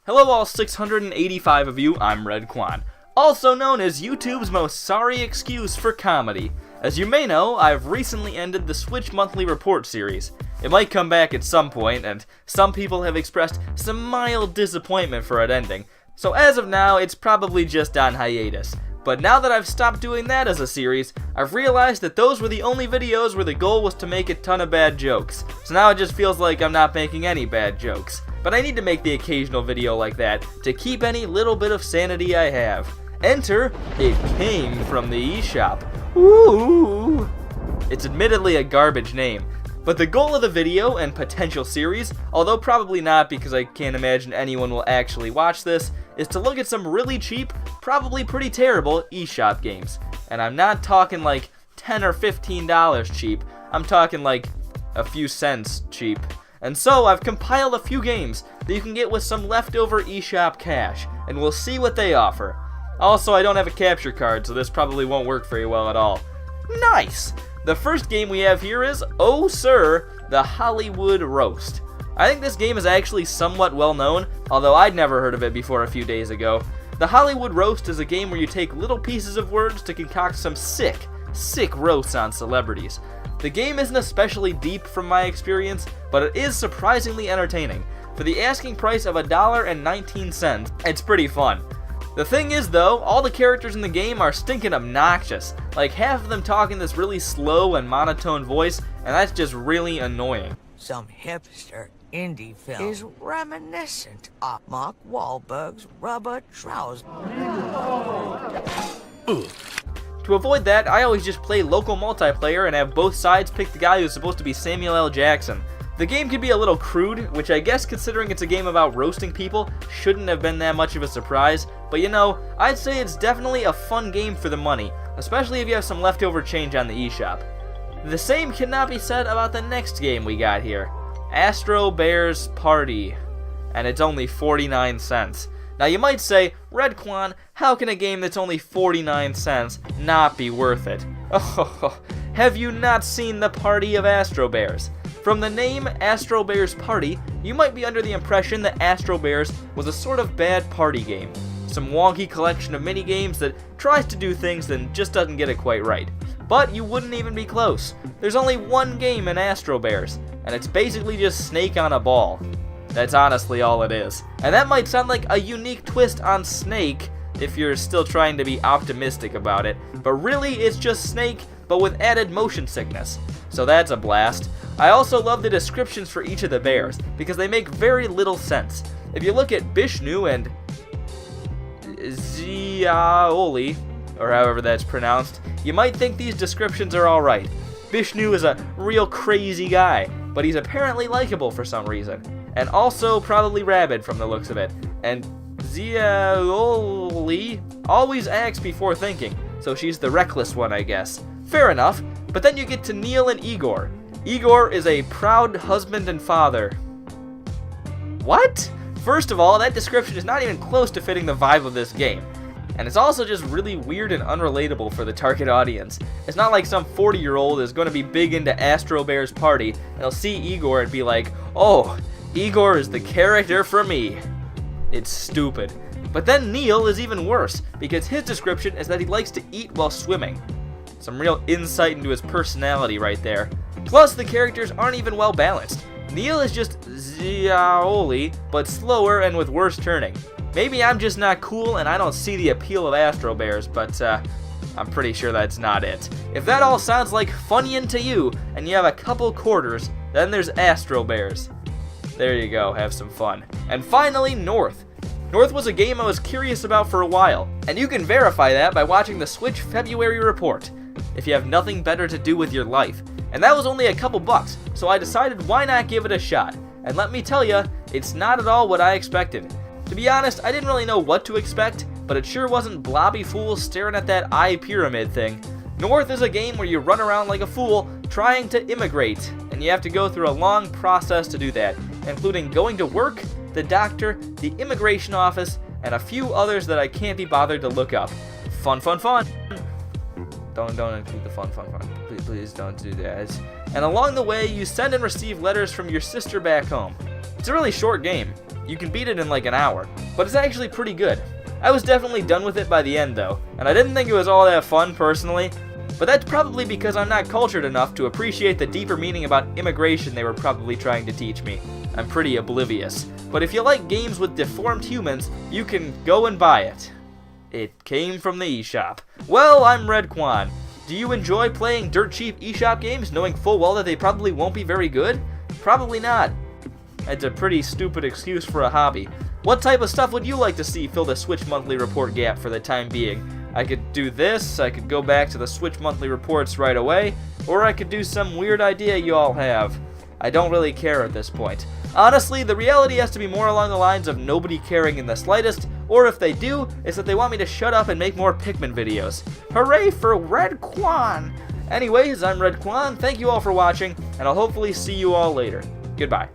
Hello all 685 of you, I'm Redkwan, also known as YouTube's most sorry excuse for comedy. As you may know, I've recently ended the Switch Monthly Report series. It might come back at some point, and some people have expressed some mild disappointment for it ending, so as of now, it's probably just on hiatus. But now that I've stopped doing that as a series, I've realized that those were the only videos where the goal was to make a ton of bad jokes. So now it just feels like I'm not making any bad jokes. But I need to make the occasional video like that to keep any little bit of sanity I have. Enter, it came from the eShop. Ooh! It's admittedly a garbage name, but the goal of the video and potential series, although probably not because I can't imagine anyone will actually watch this, is to look at some really cheap, probably pretty terrible eShop games. And I'm not talking like $10 or $15 cheap, I'm talking like a few cents cheap. And so I've compiled a few games that you can get with some leftover eShop cash, and we'll see what they offer. Also, I don't have a capture card, so this probably won't work very well at all. Nice! The first game we have here is, oh sir, the Hollywood Roast. I think this game is actually somewhat well known, although I'd never heard of it before a few days ago. The Hollywood Roast is a game where you take little pieces of words to concoct some sick roasts on celebrities. The game isn't especially deep from my experience, but it is surprisingly entertaining. For the asking price of $1.19, it's pretty fun. The thing is though, all the characters in the game are stinking obnoxious, like half of them talking this really slow and monotone voice, and that's just really annoying. Some hipster indie film is reminiscent of Mark Wahlberg's rubber trousers. To avoid that, I always just play local multiplayer and have both sides pick the guy who's supposed to be Samuel L. Jackson. The game can be a little crude, which I guess considering it's a game about roasting people, shouldn't have been that much of a surprise, but you know, I'd say it's definitely a fun game for the money, especially if you have some leftover change on the eShop. The same cannot be said about the next game we got here, Astro Bears Party, and it's only 49 cents. Now you might say, Redkwan, how can a game that's only 49 cents not be worth it? Oh, have you not seen the Party of Astro Bears? From the name Astro Bears Party, you might be under the impression that Astro Bears was a sort of bad party game. Some wonky collection of mini-games that tries to do things and just doesn't get it quite right. But you wouldn't even be close. There's only one game in Astro Bears, and it's basically just Snake on a ball. That's honestly all it is. And that might sound like a unique twist on Snake if you're still trying to be optimistic about it, but really it's just Snake but with added motion sickness. So that's a blast. I also love the descriptions for each of the bears because they make very little sense. If you look at Bishnu and Ziaoli, or however that's pronounced, you might think these descriptions are alright. Bishnu is a real crazy guy, but he's apparently likable for some reason. And also probably rabid from the looks of it. And Ziaoli always acts before thinking, so she's the reckless one, I guess. Fair enough, but then you get to Neil and Igor. Igor is a proud husband and father. What? First of all, that description is not even close to fitting the vibe of this game. And it's also just really weird and unrelatable for the target audience. It's not like some 40-year-old is going to be big into Astro Bears Party, and he'll see Igor and be like, oh, Igor is the character for me. It's stupid. But then Neil is even worse, because his description is that he likes to eat while swimming. Some real insight into his personality right there. Plus, the characters aren't even well balanced. Neil is just Ziaoli, but slower and with worse turning. Maybe I'm just not cool and I don't see the appeal of Astro Bears, but I'm pretty sure that's not it. If that all sounds like Funyun to you, and you have a couple quarters, then there's Astro Bears. There you go, have some fun. And finally, North. North was a game I was curious about for a while, and you can verify that by watching the Switch February report, if you have nothing better to do with your life. And that was only a couple bucks, so I decided why not give it a shot. And let me tell ya, it's not at all what I expected. To be honest, I didn't really know what to expect, but it sure wasn't blobby fools staring at that eye pyramid thing. North is a game where you run around like a fool trying to immigrate, and you have to go through a long process to do that, including going to work, the doctor, the immigration office, and a few others that I can't be bothered to look up. Fun, fun, fun! Don't include the fun. Please don't do that. And along the way, you send and receive letters from your sister back home. It's a really short game. You can beat it in like an hour, but it's actually pretty good. I was definitely done with it by the end though, and I didn't think it was all that fun personally, but that's probably because I'm not cultured enough to appreciate the deeper meaning about immigration they were probably trying to teach me. I'm pretty oblivious. But if you like games with deformed humans, you can go and buy it. It came from the eShop. Well, I'm Redkwan. Do you enjoy playing dirt cheap eShop games knowing full well that they probably won't be very good? Probably not. It's a pretty stupid excuse for a hobby. What type of stuff would you like to see fill the Switch Monthly Report gap for the time being? I could do this, I could go back to the Switch Monthly Reports right away, or I could do some weird idea you all have. I don't really care at this point. Honestly, the reality has to be more along the lines of nobody caring in the slightest, or if they do, it's that they want me to shut up and make more Pikmin videos. Hooray for Redkwan! Anyways, I'm Redkwan, thank you all for watching, and I'll hopefully see you all later. Goodbye.